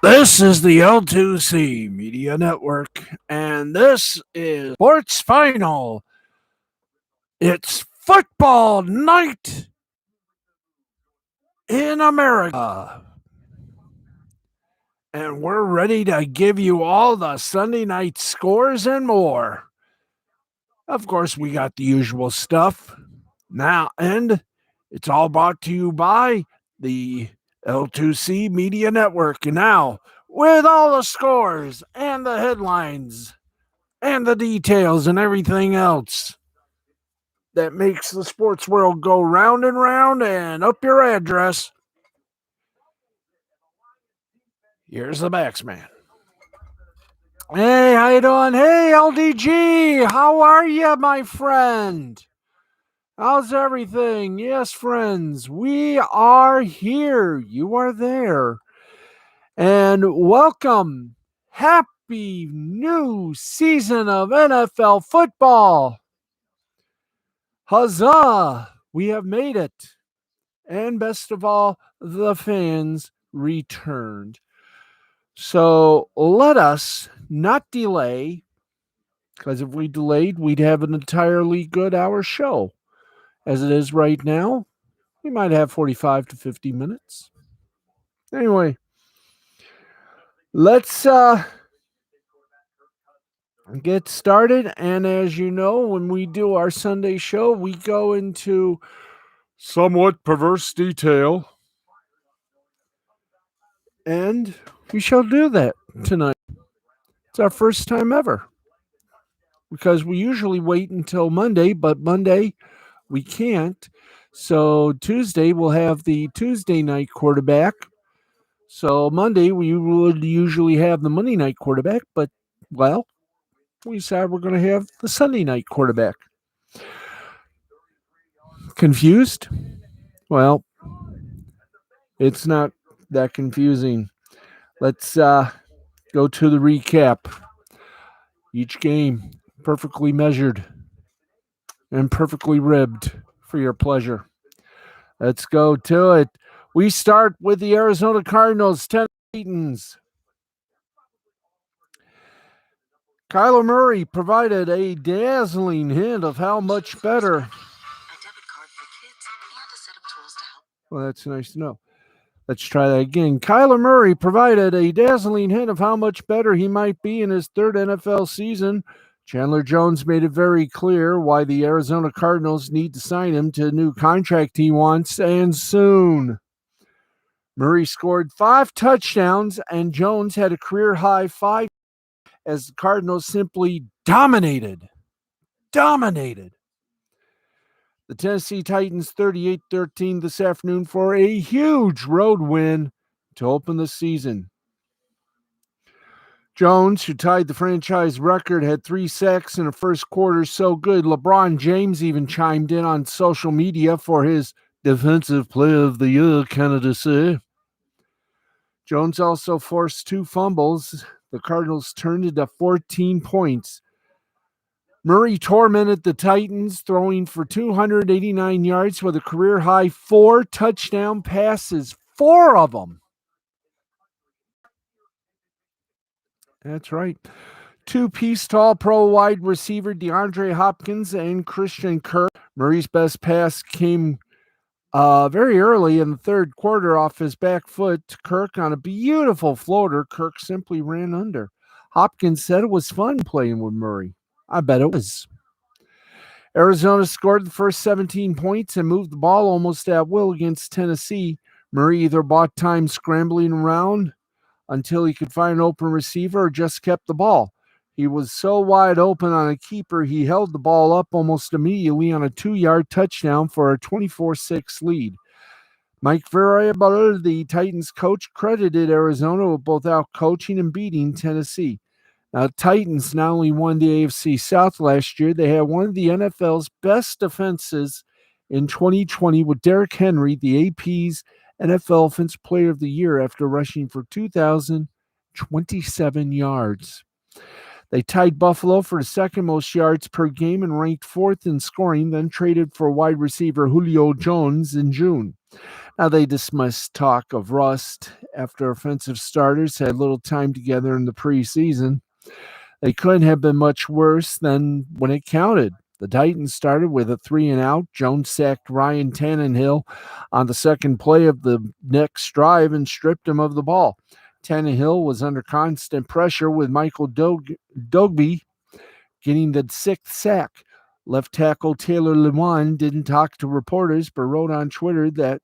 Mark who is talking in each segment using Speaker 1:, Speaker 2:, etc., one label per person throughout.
Speaker 1: This is the L2C Media Network, and this is Sports Final. It's football night in America, and we're ready to give you all the Sunday night scores and more. Of course, we got the usual stuff now, and it's all brought to you by the L2C Media Network. And now, with all the scores and the headlines and the details and everything else that makes the sports world go round and up your address, here's the Baxman. Hey, how you doing? Hey, LDG, how are you, my friend? How's everything? Yes, friends, we are here. You are there. And welcome. Happy new season of NFL football. Huzzah! We have made it. And best of all, the fans returned. So let us not delay, because if we delayed, we'd have an entirely good hour show. As it is right now, we might have 45 to 50 minutes. Anyway, let's get started. And as you know, when we do our Sunday show, we go into somewhat perverse detail. And we shall do that tonight. It's our first time ever. Because we usually wait until Monday, but Monday we can't. So Tuesday we'll have the Tuesday night quarterback. So Monday we would usually have the Monday night quarterback, but well, we decided we're going to have the Sunday night quarterback. Confused? Well, it's not that confusing. Let's go to the recap. Each game perfectly measured and perfectly ribbed for your pleasure. Let's go to it. We start with the Arizona Cardinals, Titans. Kyler Murray provided a dazzling hint of how much better. Well, that's nice to know. Let's try that again. Kyler Murray provided a dazzling hint of how much better he might be in his third NFL season. Chandler Jones made it very clear why the Arizona Cardinals need to sign him to a new contract he wants, and soon. Murray scored 5 touchdowns, and Jones had a career-high 5 as the Cardinals simply dominated. The Tennessee Titans 38-13 this afternoon for a huge road win to open the season. Jones, who tied the franchise record, had 3 sacks in the first quarter. So good, LeBron James even chimed in on social media for his Defensive Player of the Year candidacy. Jones also forced 2 fumbles. The Cardinals turned into 14 points. Murray tormented the Titans, throwing for 289 yards with a career-high 4 touchdown passes. 4 of them. That's right. 2-piece tall pro wide receiver DeAndre Hopkins and Christian Kirk. Murray's best pass came very early in the third quarter off his back foot to Kirk on a beautiful floater. Kirk simply ran under. Hopkins said it was fun playing with Murray. I bet it was. Arizona scored the first 17 points and moved the ball almost at will against Tennessee. Murray either bought time scrambling around until he could find an open receiver or just kept the ball. He was so wide open on a keeper, he held the ball up almost immediately on a 2-yard touchdown for a 24-6 lead. Mike Vrabel, the Titans coach, credited Arizona with both out-coaching and beating Tennessee. Now, Titans not only won the AFC South last year, they had one of the NFL's best defenses in 2020 with Derrick Henry, the AP's NFL Offensive Player of the Year, after rushing for 2,027 yards. They tied Buffalo for the second most yards per game and ranked 4th in scoring, then traded for wide receiver Julio Jones in June. Now, they dismissed talk of rust after offensive starters had little time together in the preseason. They couldn't have been much worse than when it counted. The Titans started with a 3-and-out. Jones sacked Ryan Tannehill on the second play of the next drive and stripped him of the ball. Tannehill was under constant pressure with Michael Dogby getting the sixth sack. Left tackle Taylor Lewan didn't talk to reporters, but wrote on Twitter that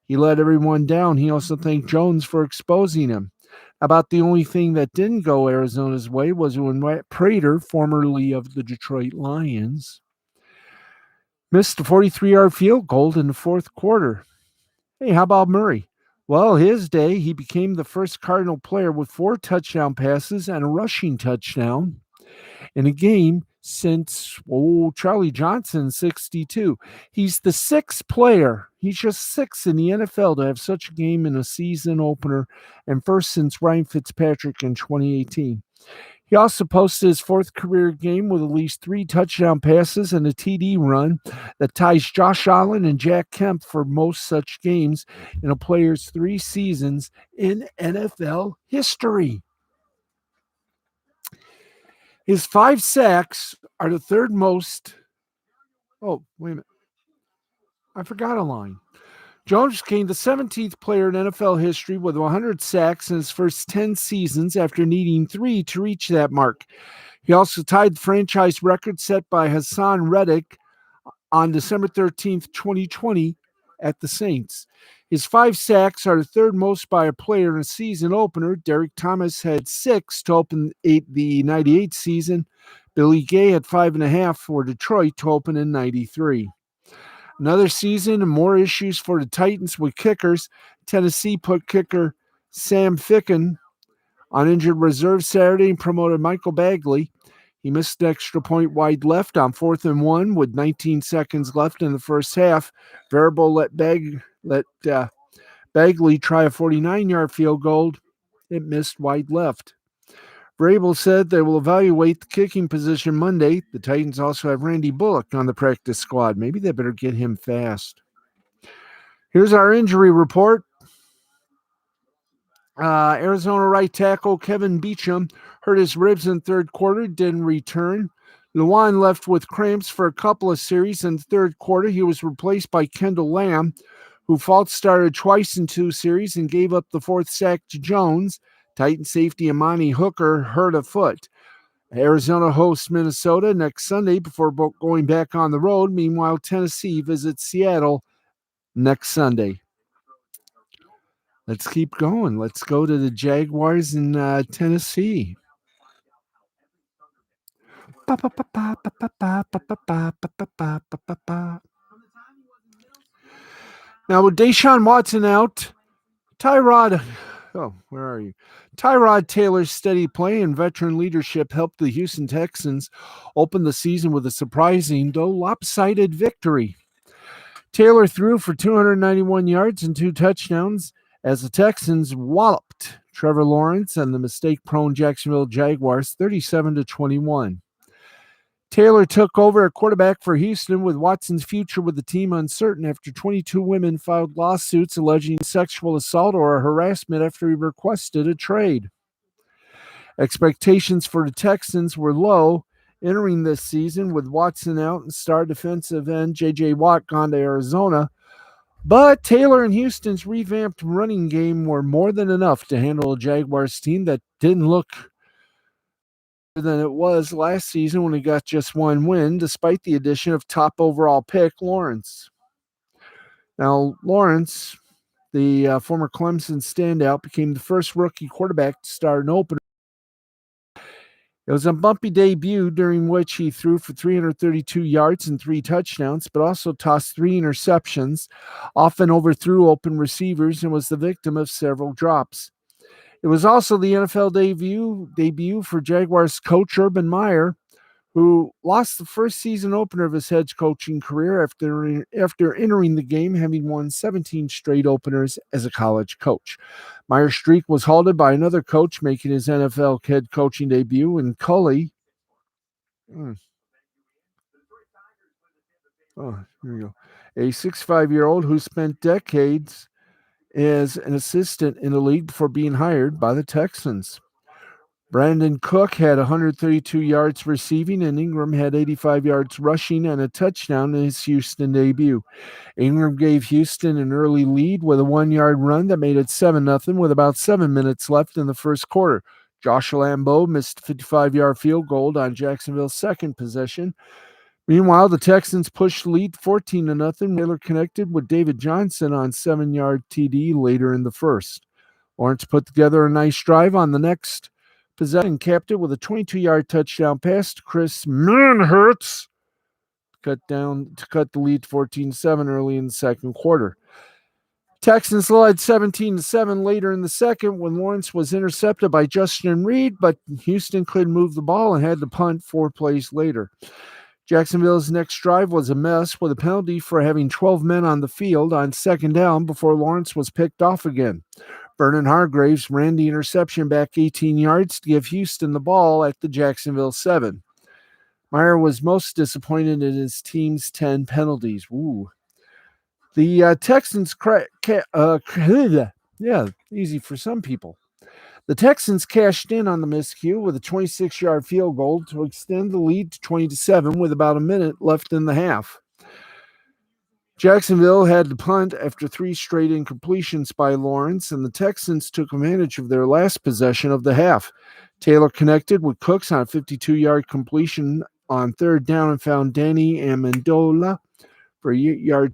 Speaker 1: he let everyone down. He also thanked Jones for exposing him. About the only thing that didn't go Arizona's way was when Matt Prater, formerly of the Detroit Lions, missed a 43-yard field goal in the fourth quarter. Hey, how about Murray? Well, his day, he became the first Cardinal player with 4 touchdown passes and a rushing touchdown in a game since Charlie Johnson, 62. He's the 6th player. He's just 6 in the NFL to have such a game in a season opener, and first since Ryan Fitzpatrick in 2018. He also posted his 4th career game with at least 3 touchdown passes and a TD run that ties Josh Allen and Jack Kemp for most such games in a player's 3 seasons in NFL history. His 5 sacks are the 3rd most. Oh, wait a minute. I forgot a line. Jones became the 17th player in NFL history with 100 sacks in his first 10 seasons after needing 3 to reach that mark. He also tied the franchise record set by Hassan Reddick on December 13th, 2020 at the Saints. His 5 sacks are the 3rd most by a player in a season opener. Derek Thomas had 6 to open the 98 season. Billy Gay had 5.5 for Detroit to open in 93. Another season and more issues for the Titans with kickers. Tennessee put kicker Sam Ficken on injured reserve Saturday and promoted Michael Bagley. He missed an extra point wide left on 4th and 1 with 19 seconds left in the first half. Variable let Bagley try a 49-yard field goal. It missed wide left. Vrabel said they will evaluate the kicking position Monday. The Titans also have Randy Bullock on the practice squad. Maybe they better get him fast. Here's our injury report. Arizona right tackle Kevin Beachum hurt his ribs in third quarter, didn't return. Lewan left with cramps for a couple of series in the third quarter. He was replaced by Kendall Lamb, who false started twice in 2 series and gave up the 4th sack to Jones. Titan safety Amani Hooker hurt a foot. Arizona hosts Minnesota next Sunday before going back on the road. Meanwhile, Tennessee visits Seattle next Sunday. Let's keep going. Let's go to the Jaguars in Tennessee. Now, with Deshaun Watson out, Tyrod Taylor's steady play and veteran leadership helped the Houston Texans open the season with a surprising, though lopsided victory. Taylor threw for 291 yards and 2 touchdowns as the Texans walloped Trevor Lawrence and the mistake-prone Jacksonville Jaguars 37-21. Taylor took over at quarterback for Houston with Watson's future with the team uncertain after 22 women filed lawsuits alleging sexual assault or harassment after he requested a trade. Expectations for the Texans were low entering this season with Watson out and star defensive end J.J. Watt gone to Arizona. But Taylor and Houston's revamped running game were more than enough to handle a Jaguars team that didn't look than it was last season when he got just 1 win, despite the addition of top overall pick Lawrence. Now, Lawrence, the former Clemson standout, became the first rookie quarterback to start an opener. It was a bumpy debut during which he threw for 332 yards and 3 touchdowns, but also tossed 3 interceptions, often overthrew open receivers, and was the victim of several drops. It was also the NFL debut for Jaguars coach Urban Meyer, who lost the first season opener of his head coaching career after entering the game, having won 17 straight openers as a college coach. Meyer's streak was halted by another coach making his NFL head coaching debut in Cully. Oh, here we go. a 65-year-old who spent decades as an assistant in the league before being hired by the Texans. Brandon Cook had 132 yards receiving, and Ingram had 85 yards rushing and a touchdown in his Houston debut. Ingram gave Houston an early lead with a 1-yard run that made it 7-0 with about 7 minutes left in the first quarter. Josh Lambeau missed a 55-yard field goal on Jacksonville's second possession. Meanwhile, the Texans pushed the lead 14-0. Taylor connected with David Johnson on 7-yard TD later in the first. Lawrence put together a nice drive on the next possession, capped it with a 22-yard touchdown pass to Chris Manhertz to cut the lead 14-7 early in the second quarter. Texans led 17-7 later in the second when Lawrence was intercepted by Justin Reed, but Houston couldn't move the ball and had to punt 4 plays later. Jacksonville's next drive was a mess with a penalty for having 12 men on the field on second down before Lawrence was picked off again. Vernon Hargraves ran the interception back 18 yards to give Houston the ball at the Jacksonville 7. Meyer was most disappointed in his team's 10 penalties. Ooh. The Texans easy for some people. The Texans cashed in on the miscue with a 26-yard field goal to extend the lead to 20-7 with about a minute left in the half. Jacksonville had to punt after 3 straight incompletions by Lawrence, and the Texans took advantage of their last possession of the half. Taylor connected with Cooks on a 52-yard completion on third down and found Danny Amendola for a 8-yard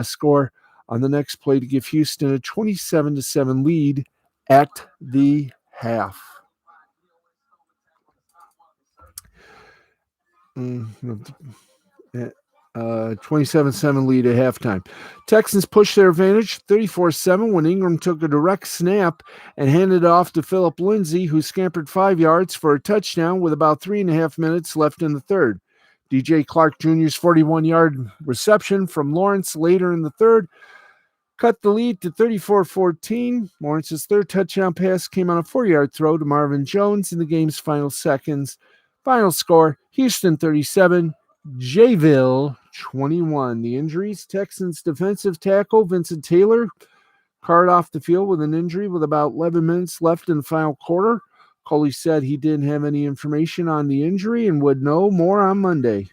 Speaker 1: score on the next play to give Houston a 27-7 lead at the half. 27-7 lead at halftime. Texans pushed their advantage 34-7 when Ingram took a direct snap and handed it off to Philip Lindsay, who scampered 5 yards for a touchdown with about 3.5 minutes left in the third. DJ Clark Jr.'s 41-yard reception from Lawrence later in the third cut the lead to 34-14. Lawrence's third touchdown pass came on a 4-yard throw to Marvin Jones in the game's final seconds. Final score, Houston 37, Jayville 21. The injuries, Texans defensive tackle Vincent Taylor carted off the field with an injury with about 11 minutes left in the final quarter. Coley said he didn't have any information on the injury and would know more on Monday.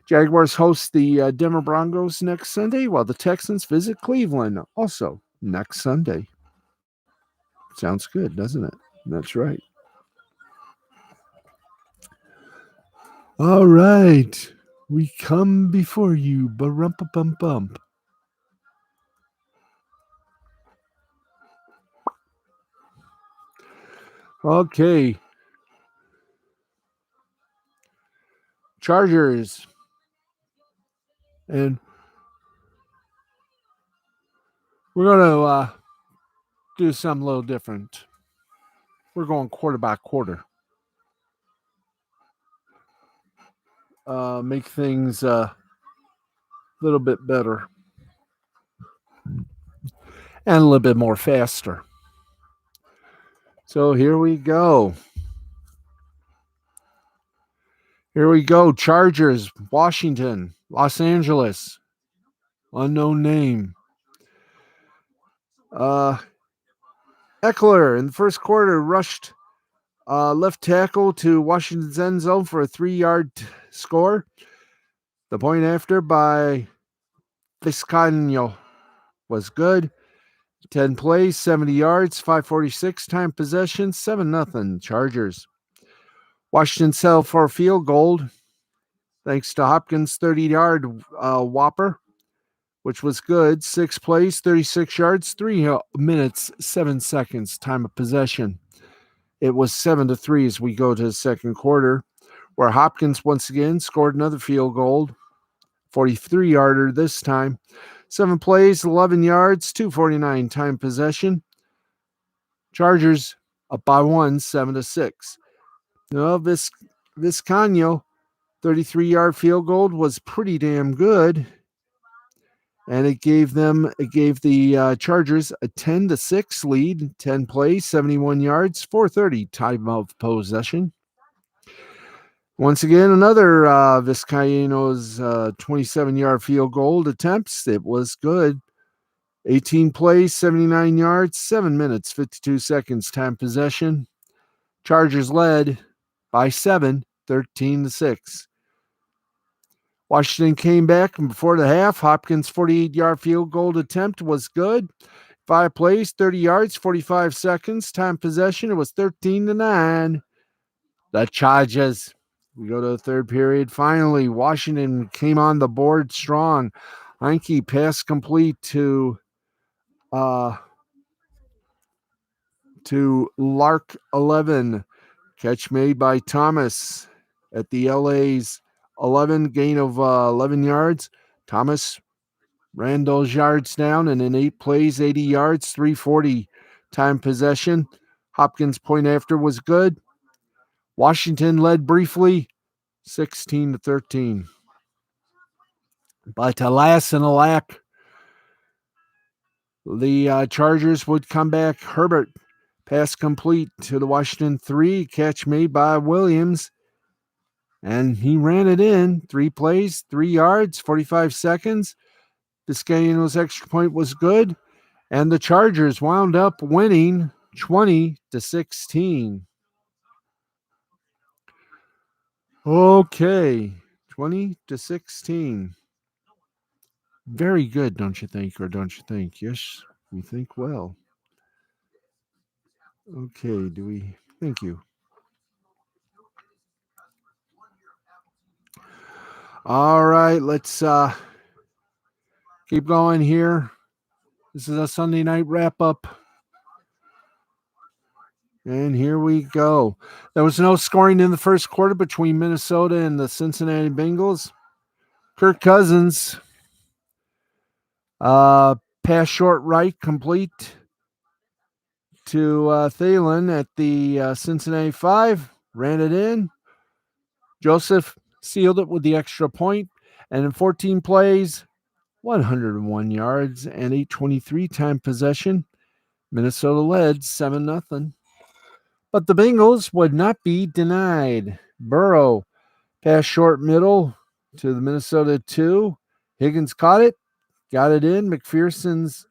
Speaker 1: Jaguars host the Denver Broncos next Sunday, while the Texans visit Cleveland also next Sunday. Sounds good, doesn't it? That's right. All right. We come before you, ba-rumpa-bum-bump. Okay. Chargers. And we're going to do something a little different. We're going quarter by quarter. Make things a little bit better. And a little bit more faster. So here we go. Here we go. Chargers, Washington, Los Angeles. Unknown name. Eckler in the first quarter rushed left tackle to Washington's end zone for a 3-yard score. The point after by Vizcaino was good. 10 plays, 70 yards, 5:46 time possession, 7-0 Chargers. Washington settled for a field goal thanks to Hopkins' 30-yard whopper, which was good. 6 plays, 36 yards, 3 minutes, 7 seconds time of possession. It was 7-3 as we go to the second quarter, where Hopkins once again scored another field goal, 43-yarder this time. 7 plays, 11 yards, 2:49 time possession. Chargers up by 1, 7-6. No, Vizcaino, 33-yard field goal was pretty damn good, and it gave the Chargers a 10-6 lead. 10 plays, 71 yards, 4:30 time of possession. Once again, another Vizcaíno's 27-yard field goal attempts. It was good. 18 plays, 79 yards, 7 minutes, 52 seconds time possession. Chargers led by 7, 13-6. Washington came back, and before the half, Hopkins' 48-yard field goal attempt was good. 5 plays, 30 yards, 45 seconds. Time possession, it was 13-9. The Chargers. We go to the third period. Finally, Washington came on the board strong. Heinke pass complete to Lark 11. Catch made by Thomas at the LA's 11, gain of 11 yards. Thomas ran those yards down, and in 8 plays, 80 yards, 340 time possession. Hopkins' point after was good. Washington led briefly, 16-13. But alas and alack, the Chargers would come back. Herbert, pass complete to the Washington 3, catch made by Williams. And he ran it in. 3 plays, 3 yards, 45 seconds. Vizcaíno's extra point was good. And the Chargers wound up winning 20-16. Okay, 20-16. Very good, don't you think? Or don't you think? Yes, we think well. Okay, do we? Thank you. All right, let's keep going here. This is a Sunday night wrap up. And here we go. There was no scoring in the first quarter between Minnesota and the Cincinnati Bengals. Kirk Cousins, pass short right, complete to Thielen at the Cincinnati 5. Ran it in. Joseph sealed it with the extra point. And in 14 plays, 101 yards and 8:23 time possession. Minnesota led 7-0. But the Bengals would not be denied. Burrow, pass short middle to the Minnesota 2. Higgins caught it, got it in. McPherson's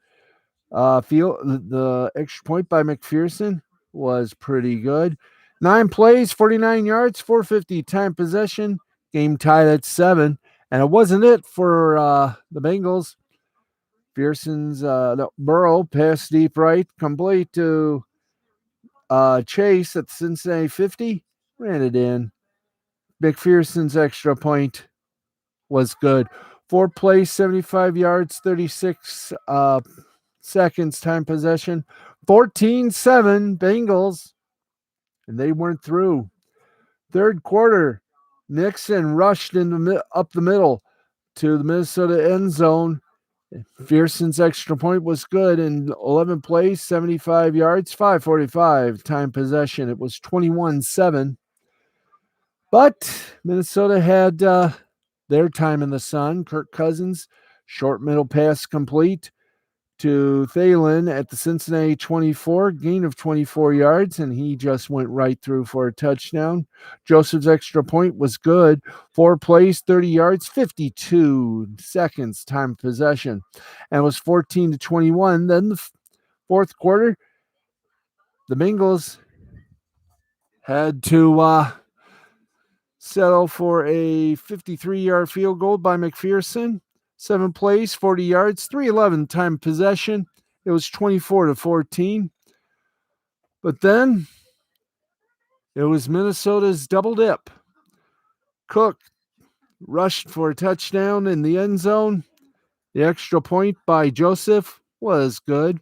Speaker 1: the extra point by McPherson was pretty good. 9 plays, 49 yards, 450 time possession. Game tied at 7. And it wasn't it for the Bengals. Pearson's Burrow pass deep right, complete to Chase at the Cincinnati 50. Ran it in. McPherson's extra point was good. 4 plays, 75 yards, 36 seconds time possession. 14-7 Bengals. And they weren't through. Third quarter, Nixon rushed up the middle to the Minnesota end zone. Pearson's extra point was good in 11 plays, 75 yards, 5:45 time possession. It was 21-7. But Minnesota had their time in the sun. Kirk Cousins, short middle pass complete to Thielen at the Cincinnati 24, gain of 24 yards, and he just went right through for a touchdown. Joseph's extra point was good. 4 plays, 30 yards, 52 seconds time possession, and it was 14-21. Then the fourth quarter, the Bengals had to settle for a 53-yard field goal by McPherson. 7 plays, 40 yards, 3:11 time possession. It was 24-14. But then it was Minnesota's double dip. Cook rushed for a touchdown in the end zone. The extra point by Joseph was good.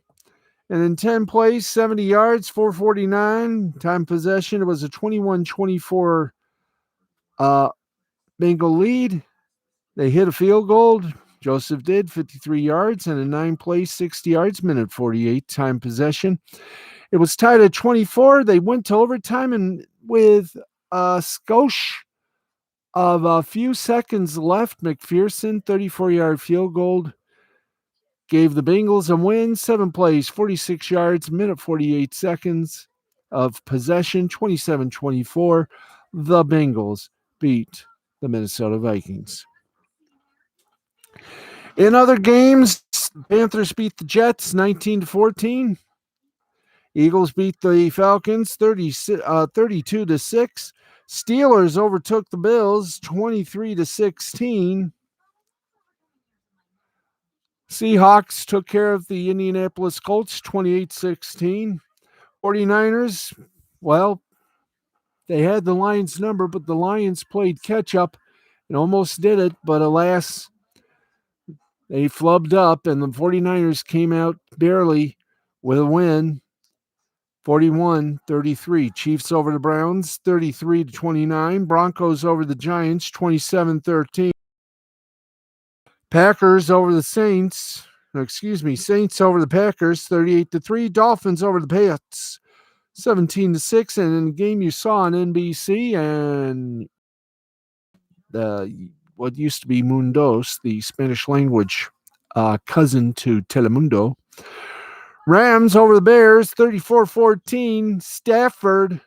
Speaker 1: And in 10 plays, 70 yards, 4:49 time possession. It was a 21-24 Bengal lead. They hit a field goal. Joseph did, 53 yards, and in 9 plays, 60 yards, minute 48 time possession. It was tied at 24. They went to overtime, and with a skosh of a few seconds left, McPherson, 34-yard field goal, gave the Bengals a win. 7 plays, 46 yards, minute 48 seconds of possession, 27-24. The Bengals beat the Minnesota Vikings. In other games, Panthers beat the Jets 19-14. Eagles beat the Falcons 32-6. Steelers overtook the Bills 23-16. Seahawks took care of the Indianapolis Colts 28-16. 49ers, well, they had the Lions number, but the Lions played catch-up and almost did it, but alas, they flubbed up, and the 49ers came out barely with a win, 41-33. Chiefs over the Browns, 33-29. Broncos over the Giants, 27-13. Packers over the Saints. Saints over the Packers, 38-3. Dolphins over the Pats, 17-6. And in the game you saw on NBC and what used to be Mundos, the Spanish language cousin to Telemundo. Rams over the Bears, 34-14. Stafford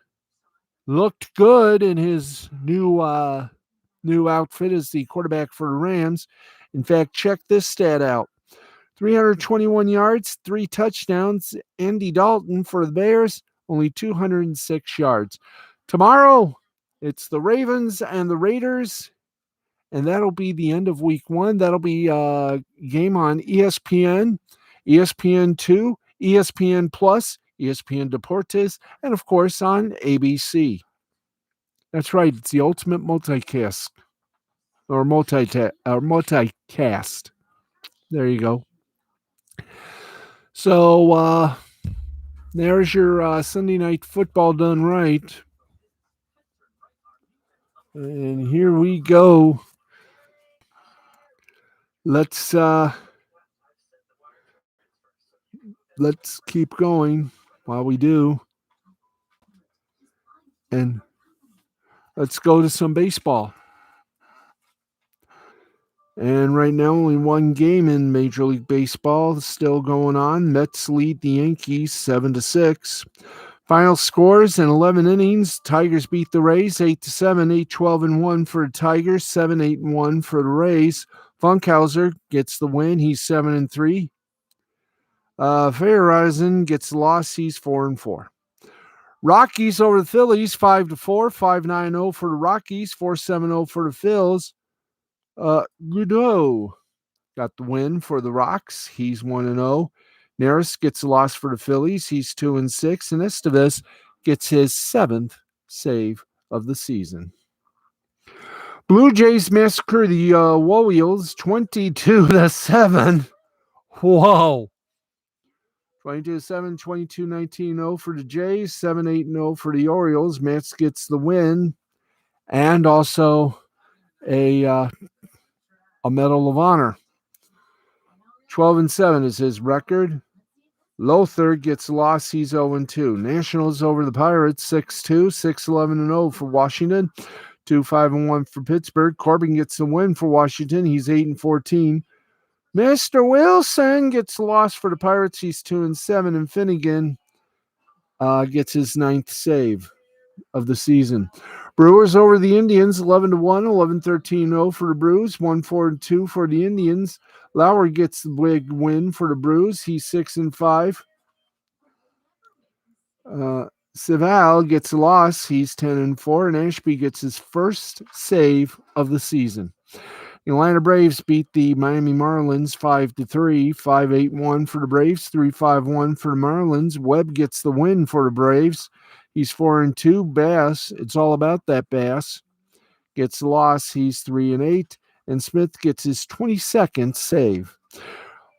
Speaker 1: looked good in his new outfit as the quarterback for the Rams. In fact, check this stat out. 321 yards, 3 touchdowns. Andy Dalton for the Bears, only 206 yards. Tomorrow, it's the Ravens and the Raiders, and that'll be the end of week 1. That'll be a game on ESPN, ESPN2, ESPN Plus, ESPN Deportes, and of course on ABC. That's right, it's the ultimate multicast. Or multicast. There you go. So there's your Sunday night football done right. And here we go. Let's keep going while we do. And let's go to some baseball. And right now, only one game in Major League Baseball still going on. Mets lead the Yankees 7-6. Final scores in 11 innings. Tigers beat the Rays 8-7, 8-12-1 for the Tigers, 7-8-1 for the Rays. Funkhauser gets the win. He's 7-3. Feyerabend gets the loss. He's 4-4. Rockies over the Phillies 5-4, 5-9-0 for the Rockies, 4-7-0 for the Phils. Gudeau got the win for the Rocks. He's 1-0. Neris gets the loss for the Phillies. He's 2-6. And Estevez gets his 7th save of the season. Blue Jays massacre the Warriors 22-7. Whoa. 22-7, 22-19-0 for the Jays, 7-8-0 for the Orioles. Mets gets the win and also a Medal of Honor. 12-7 is his record. Lothar gets lost. He's 0-2. Nationals over the Pirates 6-2, 6-11-0 for Washington, 2-5-1 for Pittsburgh. Corbin gets the win for Washington. He's 8-14. Mr. Wilson gets the loss for the Pirates. He's 2-7, and Finnegan gets his 9th save of the season. Brewers over the Indians 11-1, 11-13-0 for the Brews, 1-4-2 for the Indians. Lauer gets the big win for the Brews. He's 6-5. Seval gets the loss. He's 10-4, and Ashby gets his first save of the season. The Atlanta Braves beat the Miami Marlins 5-3, 5-8-1 for the Braves, 3-5-1 for the Marlins. Webb gets the win for the Braves. He's 4-2. Bass, it's all about that Bass, gets the loss. He's 3-8. And Smith gets his 22nd save.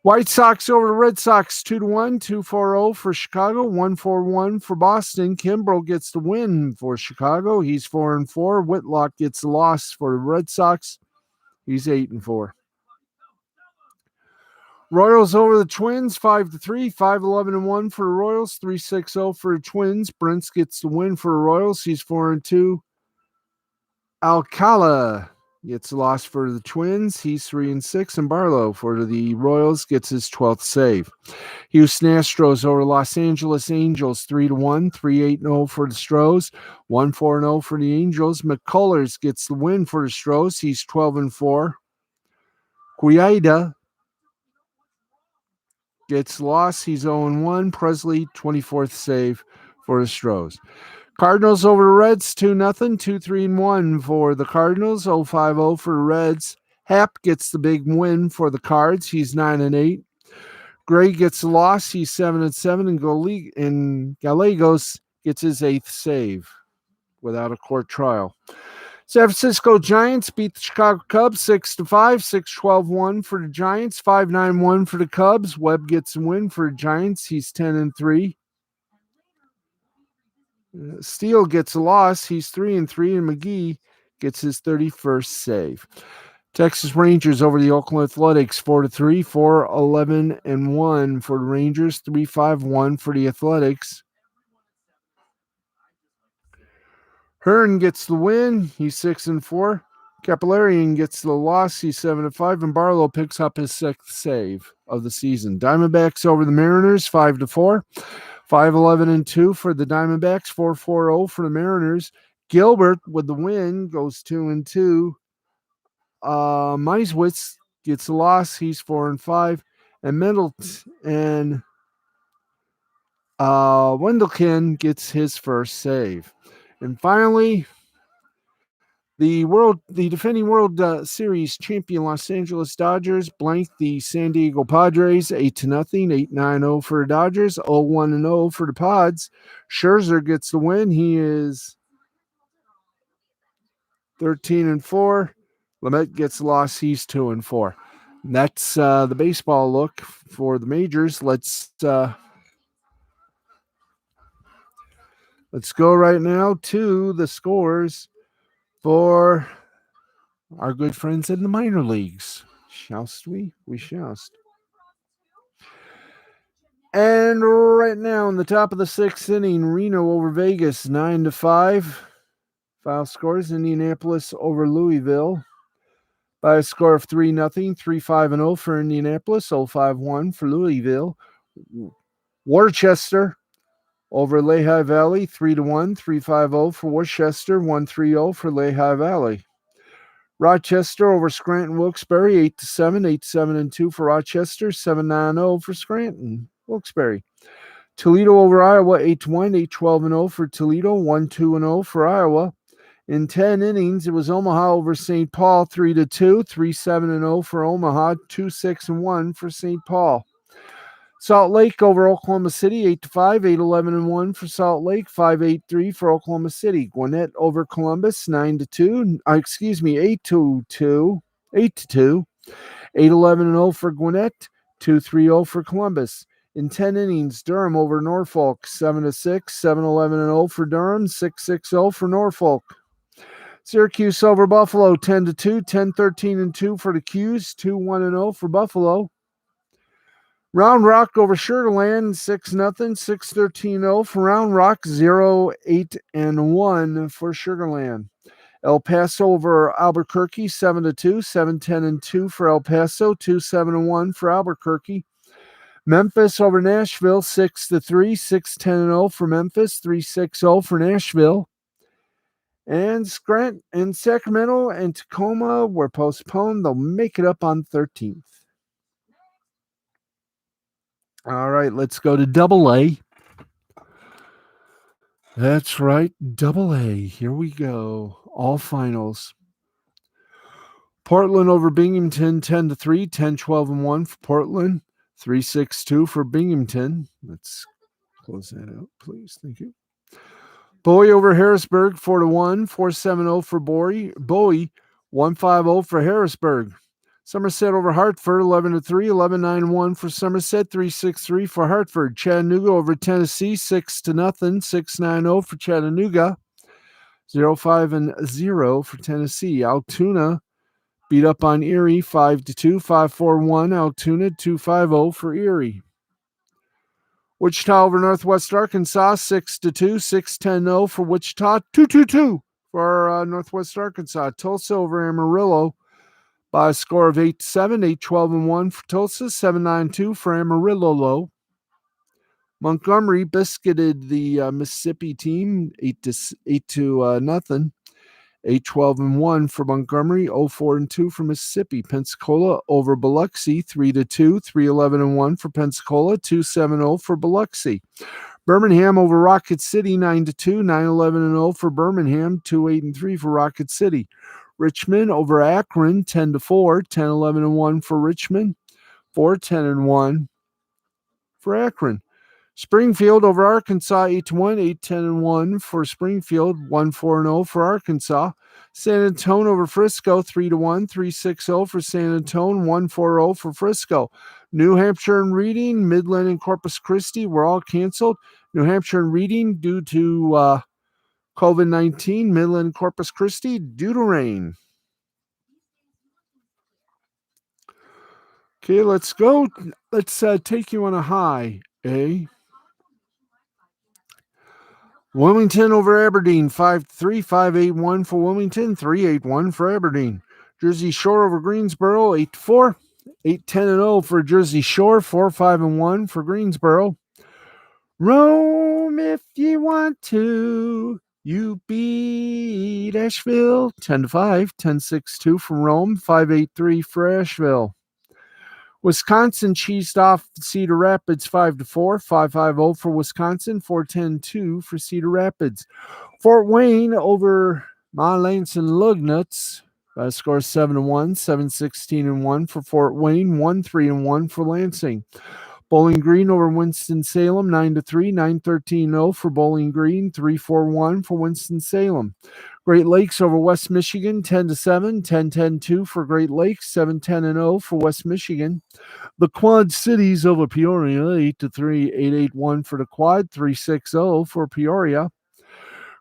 Speaker 1: White Sox over the Red Sox 2-1, 2-4-0 for Chicago, 1-4-1 for Boston. Kimbrel gets the win for Chicago. He's 4-4. Whitlock gets the loss for the Red Sox. He's 8-4. Royals over the Twins, 5-3, 5-11-1 for the Royals, 3-6-0 for the Twins. Brents gets the win for the Royals. He's 4-2. Alcala gets a loss for the Twins. He's 3-6. And Barlow for the Royals gets his 12th save. Houston Astros over Los Angeles Angels 3-1, 3-8-0 for the Stros, 1-4-0 for the Angels. McCullers gets the win for the Stros. He's 12-4. Guaida gets lost. He's 0-1. Presley 24th save for the Stros. Cardinals over the Reds 2-0, 2-3-1 for the Cardinals, 0-5-0 for the Reds. Happ gets the big win for the Cards. He's 9-8. Gray gets the loss. He's 7-7, and Gallegos gets his 8th save without a court trial. San Francisco Giants beat the Chicago Cubs 6-5, 6-12-1 for the Giants, 5-9-1 for the Cubs. Webb gets a win for the Giants. He's 10-3. Steele gets a loss. He's 3-3, and McGee gets his 31st save. Texas Rangers over the Oakland Athletics 4-3, 4-11-1 for the Rangers, 3-5-1 for the Athletics. Hearn gets the win. He's 6-4. Capillarian gets the loss. He's 7-5, and Barlow picks up his 6th save of the season. Diamondbacks over the Mariners 5-4, 5-11-2 for the Diamondbacks, 4-4-0 for the Mariners. Gilbert with the win goes 2-2. Meiswitz gets the loss. He's 4-5, and Middleton and Wendelken gets his first save. And finally, the defending World Series champion Los Angeles Dodgers blanked the San Diego Padres 8-0, 8-9-0 for the Dodgers, 0-1-0 for the Pods. Scherzer gets the win. He is 13-4. Lamet gets the loss. He's 2-4. And that's the baseball look for the majors. Let's go right now to the scores for our good friends in the minor leagues. Shallst we? We shallst. And right now in the top of the 6th inning, Reno over Vegas 9-5. Final scores: Indianapolis over Louisville by a score of 3-0, 3-5-0 for Indianapolis, 0-5-1 for Louisville. Worcester over Lehigh Valley 3-1, 3-5-0 for Worcester, 1-3-0 for Lehigh Valley. Rochester over Scranton Wilkes-Barre 8-7, 8-7-2 for Rochester, 7-9-0 for Scranton Wilkes-Barre. Toledo over Iowa 8-1, 8-12-0 for Toledo, 1-2-0 for Iowa. In 10 innings, it was Omaha over St. Paul 3-2, 3-7-0 for Omaha, 2-6-1 for St. Paul. Salt Lake over Oklahoma City 8-5, 8-11-1 for Salt Lake, 5-8-3 for Oklahoma City. Gwinnett over Columbus 8-2, 8-2, 8-11-0 for Gwinnett, 2-3-0 for Columbus. In 10 innings, Durham over Norfolk 7-6, 7-11-0 for Durham, 6-6-0 for Norfolk. Syracuse over Buffalo 10-2, 10-13-2 for the Qs, 2-1-0 for Buffalo. Round Rock over Sugar Land 6-0, 6-13-0 for Round Rock, 0-8-1 for Sugar Land. El Paso over Albuquerque 7-2, 7-10-2 for El Paso, 2-7-1 for Albuquerque. Memphis over Nashville 6-3, 6-10-0 for Memphis, 3-6-0 for Nashville. And Scranton and Sacramento and Tacoma were postponed. They'll make it up on 13th. All right, let's go to Double-A. That's right, Double-A. Here we go. All finals. Portland over Binghamton 10-3, 10-12-1 for Portland, 3-6-2 for Binghamton. Let's close that out, please. Thank you. Bowie over Harrisburg 4-1, 4-7-0 for Bowie, 1-5-0 for Harrisburg. Somerset over Hartford 11-3, 11-9-1 for Somerset, 3-6-3 for Hartford. Chattanooga over Tennessee 6-0, 6-9-0 for Chattanooga, 0-5-0 for Tennessee. Altoona beat up on Erie 5-2, 5-4-1. Altoona 2-5-0 for Erie. Wichita over Northwest Arkansas 6-2, 6-10-0 for Wichita, 2-2-2 for Northwest Arkansas. Tulsa over Amarillo by a score of 8-7, 8-12-1 for Tulsa, 7-9-2 for Amarillo. Montgomery biscuited the Mississippi team 8-0. 8-12-1 for Montgomery, 0-4-2 for Mississippi. Pensacola over Biloxi, 3-2, 3-11-1 for Pensacola, 2-7-0 for Biloxi. Birmingham over Rocket City, 9-2, 9-11-0 for Birmingham, 2-8-3 for Rocket City. Richmond over Akron, 10-4, 10-11-1 for Richmond, 4-10-1 for Akron. Springfield over Arkansas, 8-1, 8-10-1 for Springfield, 1-4-0 for Arkansas. San Antonio over Frisco, 3-1, 3-6-0 for San Antonio, 1-4-0 for Frisco. New Hampshire and Reading, Midland and Corpus Christi were all canceled. New Hampshire and Reading due to COVID-19, Midland and Corpus Christi due to rain. Okay, let's go. Let's take you on a high, eh? Wilmington over Aberdeen, 5-3, 5-8-1 for Wilmington, 3-8-1 for Aberdeen. Jersey Shore over Greensboro, 8-4, 8-10-0 for Jersey Shore, 4-5-1 for Greensboro. Rome, if you want to, you beat Asheville, 10-5, 10-6-2 for Rome, 5-8-3 for Asheville. Wisconsin cheesed off Cedar Rapids 5-4, 5-5-0 for Wisconsin, 4-10-2 for Cedar Rapids. Fort Wayne over Lansing Lugnuts by a score of 7-1, 7-16-1 for Fort Wayne, 1-3-1 for Lansing. Bowling Green over Winston-Salem, 9-3, 9-13-0 for Bowling Green, 3-4-1 for Winston-Salem. Great Lakes over West Michigan, 10-7, 10-10-2 for Great Lakes, 7-10-0 for West Michigan. The Quad Cities over Peoria, 8-3, 8-8-1 for the Quad, 3-6-0 for Peoria.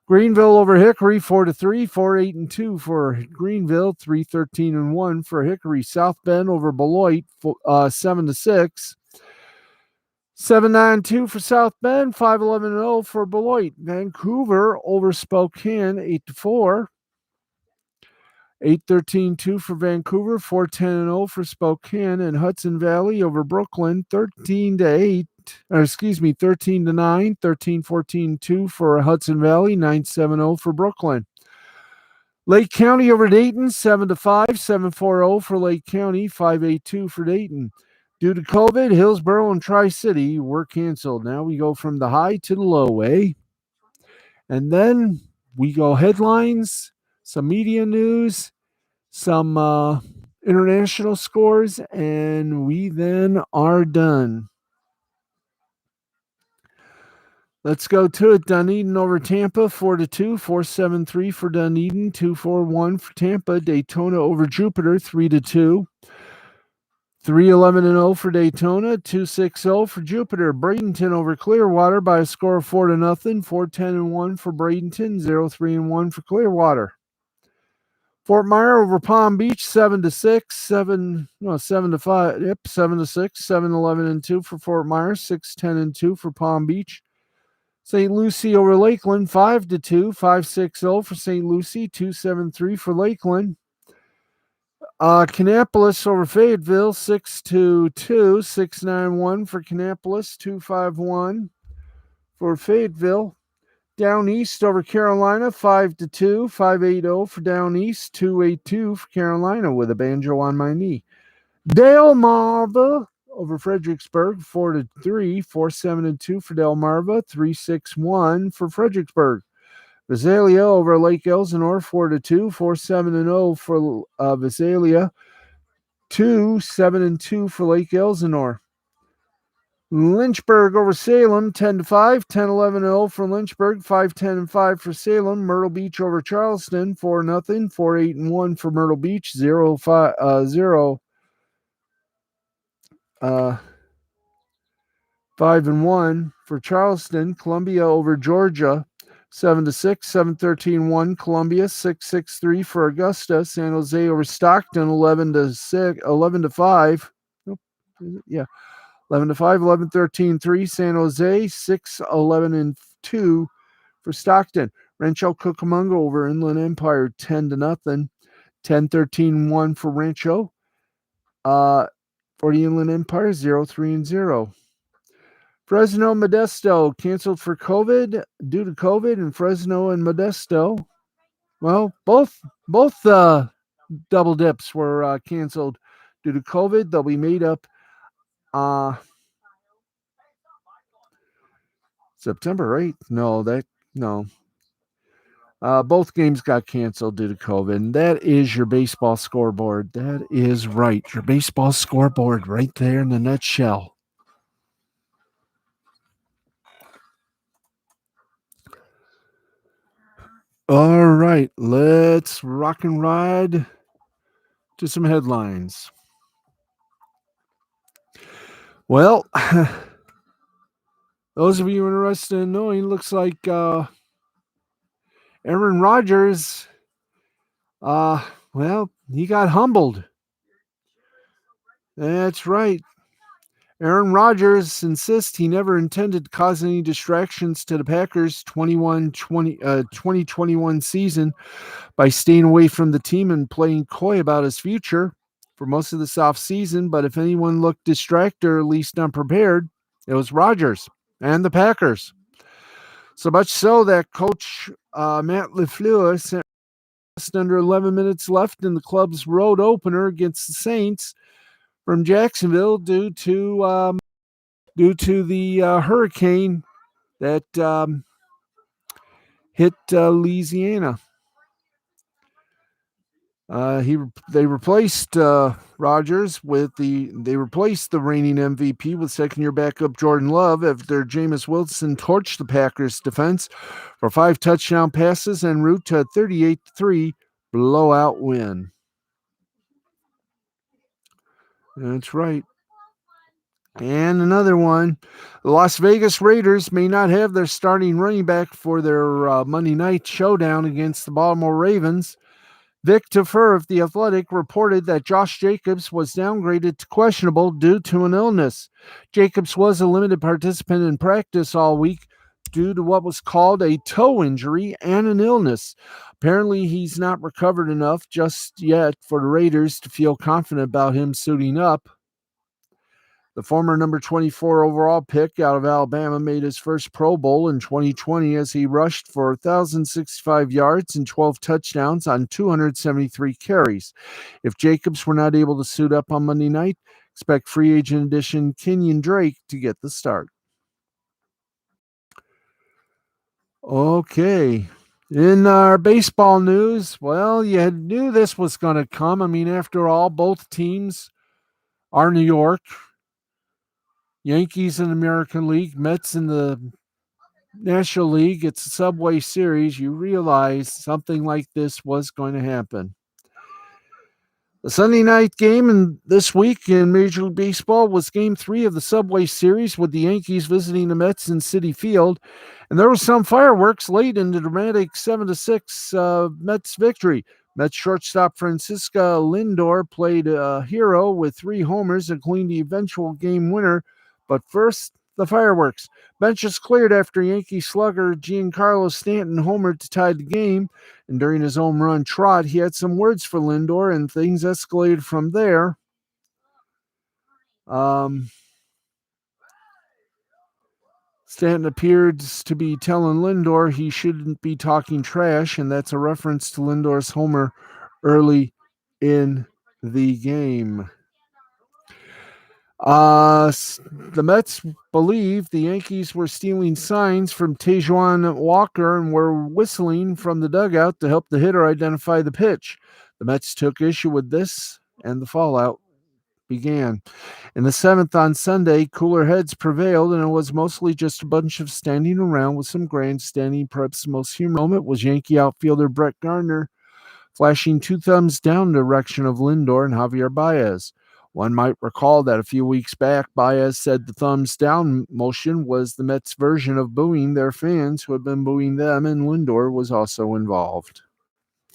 Speaker 1: Greenville over Hickory, 4-3, 4-8-2 for Greenville, 3-13-1 for Hickory. South Bend over Beloit, 7-6. 7-9-2 for South Bend, 5-11-0 for Beloit. Vancouver over Spokane, 8-4. 8-13-2 for Vancouver, 4-10-0 for Spokane. And Hudson Valley over Brooklyn, 13-9, 13-14-2 for Hudson Valley, 9-7-0 for Brooklyn. Lake County over Dayton, 7-5, 7-4-0 for Lake County, 5-8-2 for Dayton. Due to COVID, Hillsboro and Tri-City were canceled. Now we go from the high to the low, eh? And then we go headlines, some media news, some international scores, and we then are done. Let's go to it. Dunedin over Tampa, 4-2, 4-7-3 for Dunedin, 2-4-1 for Tampa. Daytona over Jupiter, 3-2. 3-11-0 for Daytona, 2-6-0 for Jupiter. Bradenton over Clearwater by a score of 4-0, 4-10-1 for Bradenton, 0-3-1 for Clearwater. Fort Myer over Palm Beach, 7-6, 7-5, 7-6, 7-11-2 for Fort Myer, 6-10-2 for Palm Beach. St. Lucie over Lakeland, 5-2, 5-6-0 for St. Lucie, 2-7-3 for Lakeland. Kannapolis over Fayetteville, 6-2, 6-9-1 for Kannapolis, 2-5-1 for Fayetteville. Down East over Carolina, 5-2, 5-8-0 for Down East, 2-8-2 for Carolina with a banjo on my knee. Delmarva over Fredericksburg, 4-3, 4-7-2 for Delmarva, 3-6-1 for Fredericksburg. Visalia over Lake Elsinore, 4-2, 4-7-0 for Visalia, 2-7-2 for Lake Elsinore. Lynchburg over Salem, 10-5, 10-11-0 for Lynchburg, 5-10-5 for Salem. Myrtle Beach over Charleston, 4-0, 4-8-1 for Myrtle Beach, 5-1 for Charleston. Columbia over Georgia, 7-6, 7-13-1 Columbia, 6-6-3 for Augusta. San Jose over Stockton, 11-5. 11-5, 11-13-3 San Jose, 6-11-2 for Stockton. Rancho Cucamonga over Inland Empire 10-0. 10-13-1 for Rancho. For the Inland Empire 0-3-0. Fresno Modesto canceled for COVID due to COVID, and Fresno and Modesto, well, both double dips were canceled due to COVID. They'll be made up September 8th. No. Both games got canceled due to COVID. And that is your baseball scoreboard. That is right. Your baseball scoreboard right there in the nutshell. All right, let's rock and ride to some headlines. Well, those of you interested in knowing, looks like Aaron Rodgers, he got humbled. That's right. Aaron Rodgers insists he never intended to cause any distractions to the Packers' 2021 season by staying away from the team and playing coy about his future for most of this offseason. But if anyone looked distracted or at least unprepared, it was Rodgers and the Packers. So much so that Coach Matt LaFleur sent just under 11 minutes left in the club's road opener against the Saints from Jacksonville due to the hurricane that hit Louisiana. They replaced Rodgers they replaced the reigning MVP with second-year backup Jordan Love after Jameis Winston torched the Packers defense for 5 touchdown passes en route to a 38-3 blowout win. That's right. And another one, the Las Vegas Raiders may not have their starting running back for their Monday night showdown against the Baltimore Ravens. Vic Tafur of The Athletic reported that Josh Jacobs was downgraded to questionable due to an illness. Jacobs was a limited participant in practice all week due to what was called a toe injury and an illness. Apparently, he's not recovered enough just yet for the Raiders to feel confident about him suiting up. The former number 24 overall pick out of Alabama made his first Pro Bowl in 2020 as he rushed for 1,065 yards and 12 touchdowns on 273 carries. If Jacobs were not able to suit up on Monday night, expect free agent addition Kenyon Drake to get the start. Okay. In our baseball news, well, you knew this was going to come. I mean, after all, both teams are New York. Yankees in the American League, Mets in the National League. It's a Subway Series. You realize something like this was going to happen. The Sunday night game this week in Major League Baseball was Game 3 of the Subway Series with the Yankees visiting the Mets in Citi Field. And there was some fireworks late in the dramatic 7-6 Mets victory. Mets shortstop Francisco Lindor played a hero with 3 homers, including the eventual game winner. But first, the fireworks. Benches cleared after Yankee slugger Giancarlo Stanton homered to tie the game. And during his home run trot, he had some words for Lindor, and things escalated from there. Stanton appeared to be telling Lindor he shouldn't be talking trash, and that's a reference to Lindor's homer early in the game. The Mets believe the Yankees were stealing signs from Tejuan Walker and were whistling from the dugout to help the hitter identify the pitch. The Mets took issue with this, and the fallout began. In the 7th on Sunday, cooler heads prevailed, and it was mostly just a bunch of standing around with some grandstanding. Perhaps the most humorous moment was Yankee outfielder Brett Gardner flashing 2 thumbs down the direction of Lindor and Javier Baez. One might recall that a few weeks back, Baez said the thumbs down motion was the Mets' version of booing their fans who had been booing them, and Lindor was also involved.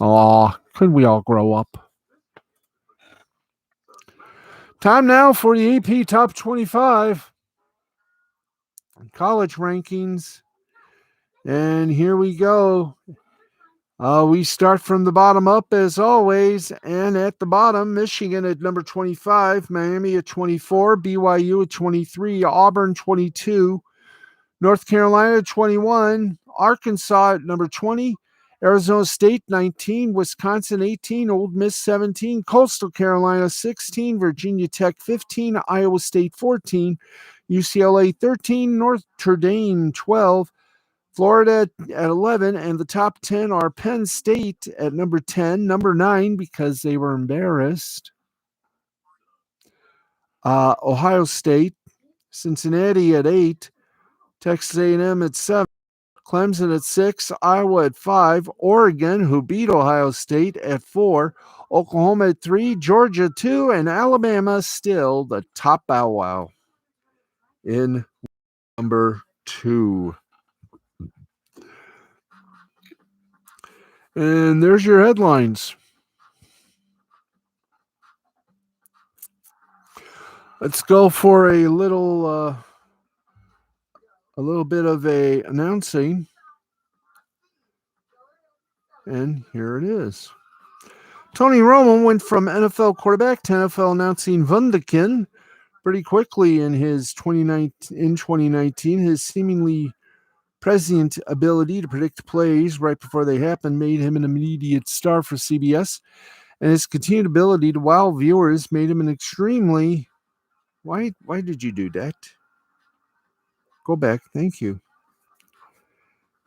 Speaker 1: Aw, could we all grow up? Time now for the AP Top 25 college rankings. And here we go. We start from the bottom up as always. And at the bottom, Michigan at number 25, Miami at 24, BYU at 23, Auburn 22, North Carolina 21, Arkansas at number 20, Arizona State 19, Wisconsin 18, Ole Miss 17, Coastal Carolina 16, Virginia Tech 15, Iowa State 14, UCLA 13, Notre Dame 12, Florida at 11, and the top 10 are Penn State at number 10, number 9 because they were embarrassed, Ohio State, Cincinnati at 8, Texas A&M at 7, Clemson at 6, Iowa at 5, Oregon, who beat Ohio State, at 4, Oklahoma at 3, Georgia 2, and Alabama still the top bow wow in number 2. And there's your headlines. Let's go for a little bit of a announcing. And here it is. Tony Romo went from NFL quarterback to NFL announcing Wunderkind pretty quickly in 2019. His seemingly prescient ability to predict plays right before they happen made him an immediate star for CBS, and his continued ability to wow viewers made him an extremely... Why did you do that? Go back. Thank you.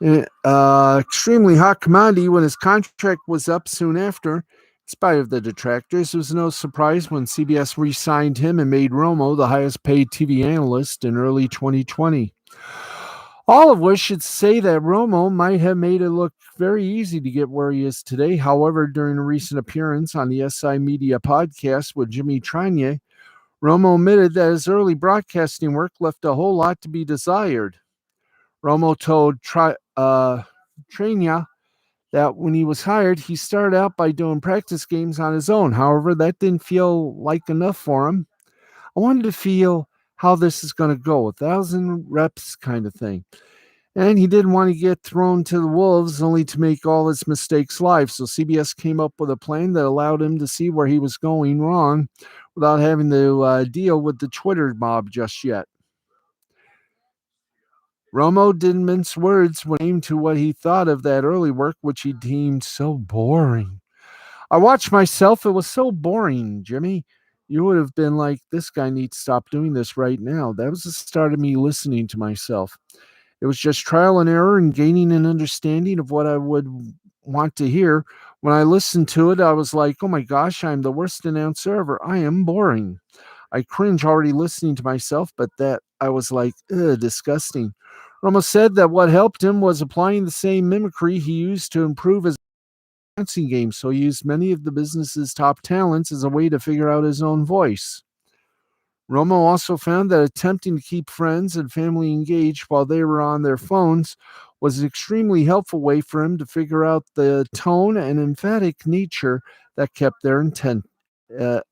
Speaker 1: Extremely hot commodity when his contract was up soon after. In spite of the detractors, it was no surprise when CBS re-signed him and made Romo the highest paid TV analyst in early 2020. All of which should say that Romo might have made it look very easy to get where he is today. However, during a recent appearance on the SI Media podcast with Jimmy Tranier, Romo admitted that his early broadcasting work left a whole lot to be desired. Romo told Trania that when he was hired, he started out by doing practice games on his own. However, that didn't feel like enough for him. I wanted to feel how this is going to go, 1,000 reps kind of thing. And he didn't want to get thrown to the wolves only to make all his mistakes live. So CBS came up with a plan that allowed him to see where he was going wrong without having to deal with the Twitter mob just yet. Romo didn't mince words when it came to what he thought of that early work, which he deemed so boring. I watched myself. It was so boring, Jimmy. You would have been like, this guy needs to stop doing this right now. That was the start of me listening to myself. It was just trial and error and gaining an understanding of what I would want to hear. When I listened to it, I was like, oh my gosh, I'm the worst announcer ever. I am boring. I cringe already listening to myself, but that I was like, disgusting. Romo said that what helped him was applying the same mimicry he used to improve his announcing game. So he used many of the business's top talents as a way to figure out his own voice. Romo also found that attempting to keep friends and family engaged while they were on their phones was an extremely helpful way for him to figure out the tone and emphatic nature that kept their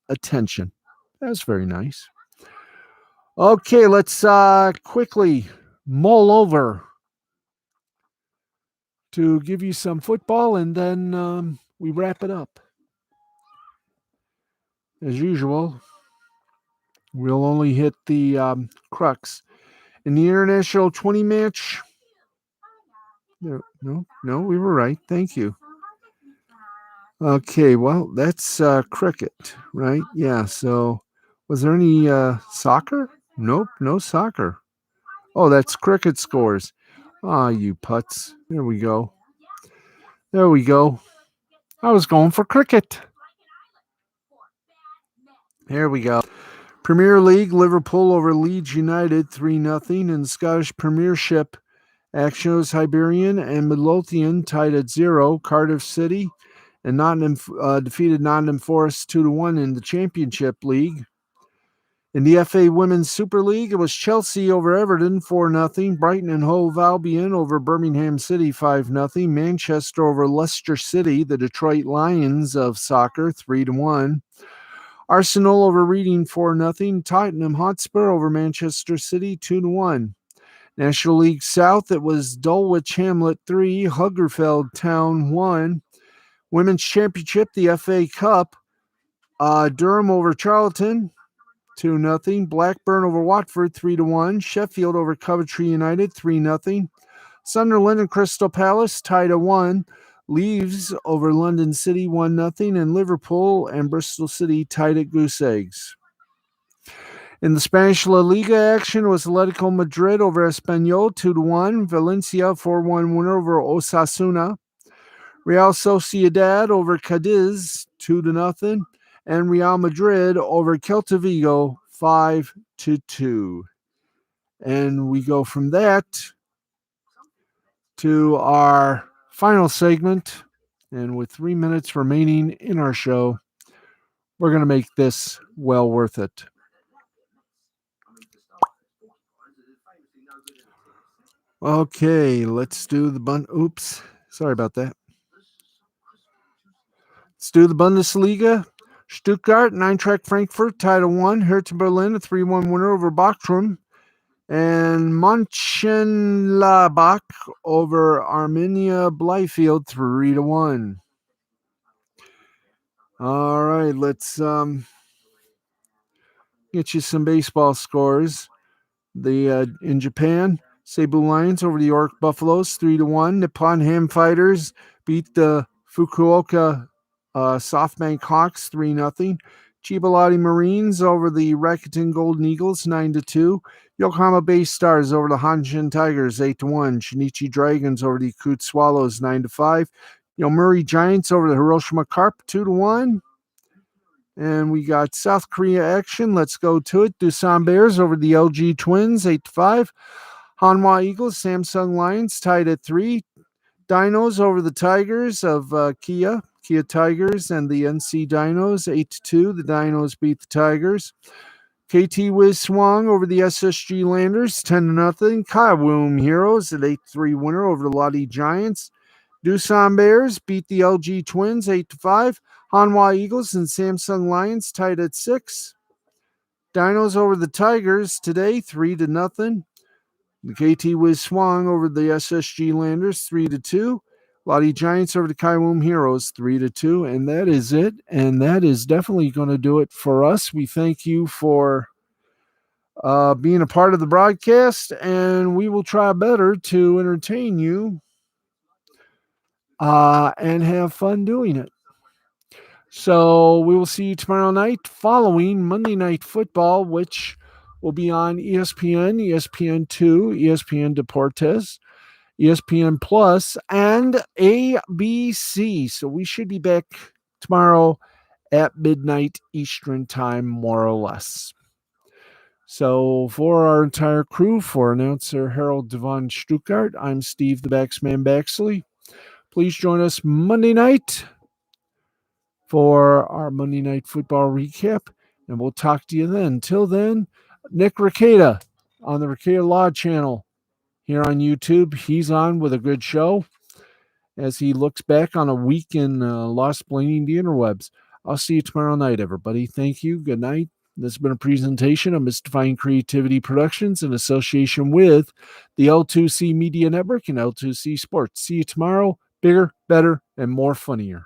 Speaker 1: attention. That was very nice. Okay, let's quickly mull over to give you some football, and then we wrap it up. As usual, we'll only hit the crux. In the International 20 match, no, we were right. Thank you. Okay, well, that's cricket, right? Yeah, so was there any soccer? Nope, no soccer. Oh, that's cricket scores. Ah, you putz. There we go. I was going for cricket. Here we go. Premier League, Liverpool over Leeds United 3-0. In Scottish Premiership, action was Hibernian and Midlothian tied at 0. Cardiff City and Nottingham defeated Nottingham Forest 2-1 in the Championship League. In the FA Women's Super League, it was Chelsea over Everton 4-0. Brighton and Hove Albion over Birmingham City 5-0. Manchester over Leicester City, the Detroit Lions of soccer 3-1. Arsenal over Reading 4-0. Tottenham Hotspur over Manchester City 2-1. National League South, it was Dulwich Hamlet 3, Huddersfield Town 1. Women's Championship, the FA Cup, Durham over Charlton 2-0. Blackburn over Watford 3-1. Sheffield over Coventry United 3-0. Sunderland and Crystal Palace tied at 1. Leeds over London City 1-0. And Liverpool and Bristol City tied at goose eggs. In the Spanish La Liga action was Atletico Madrid over Espanyol 2-1. Valencia 4-1 winner over Osasuna. Real Sociedad over Cadiz 2-0. And Real Madrid over Celta Vigo 5-2. And we go from that to our final segment. And with 3 minutes remaining in our show, we're going to make this well worth it. Okay, let's do the Oops, sorry about that. Let's do the Bundesliga. Stuttgart and Eintracht Frankfurt tied at 1. Hertha Berlin a 3-1 winner over Bochum. And Mönchengladbach over Arminia Bielefeld 3-1. All right, let's get you some baseball scores. In Japan, Seibu Lions over the York Buffaloes 3-1. Nippon Ham Fighters beat the Fukuoka SoftBank Hawks 3-0. Chiba Marines over the Rakuten Golden Eagles 9-2. Yokohama Bay Stars over the Hanshin Tigers 8-1. Shinichi Dragons over the Yakut Swallows 9-5. Yomiuri Giants over the Hiroshima Carp 2-1. And we got South Korea action. Let's go to it. Doosan Bears over the LG Twins 8-5. Hanwha Eagles, Samsung Lions tied at 3. Dinos over the Tigers of Kia Tigers and the NC Dinos 8-2. The Dinos beat the Tigers. KT Wiz Swang over the SSG Landers 10-0. Kawoom Heroes an 8-3 winner over the Lottie Giants. Doosan Bears beat the LG Twins 8-5. Hanwha Eagles and Samsung Lions tied at 6. Dinos over the Tigers today 3-0. The KT Wiz Swang over the SSG Landers 3-2. Lottie Giants over the Kawoom Heroes 3-2. And that is it. And that is definitely going to do it for us. We thank you for being a part of the broadcast, and we will try better to entertain you and have fun doing it. So we will see you tomorrow night following Monday Night Football, which will be on ESPN, ESPN2, ESPN Deportes, ESPN Plus, and ABC. So we should be back tomorrow at midnight Eastern Time, more or less. So for our entire crew, for announcer Harold Devon Stuttgart, I'm Steve the Baxman Baxley. Please join us Monday night for our Monday Night Football recap, and we'll talk to you then. Till then, Nick Ricada on the Ricada Law channel here on YouTube. He's on with a good show as he looks back on a week in Lost Blaney the interwebs. I'll see you tomorrow night, everybody. Thank you. Good night. This has been a presentation of Mystifying Creativity Productions in association with the L2C Media Network and L2C Sports. See you tomorrow. Bigger, better, and more funnier.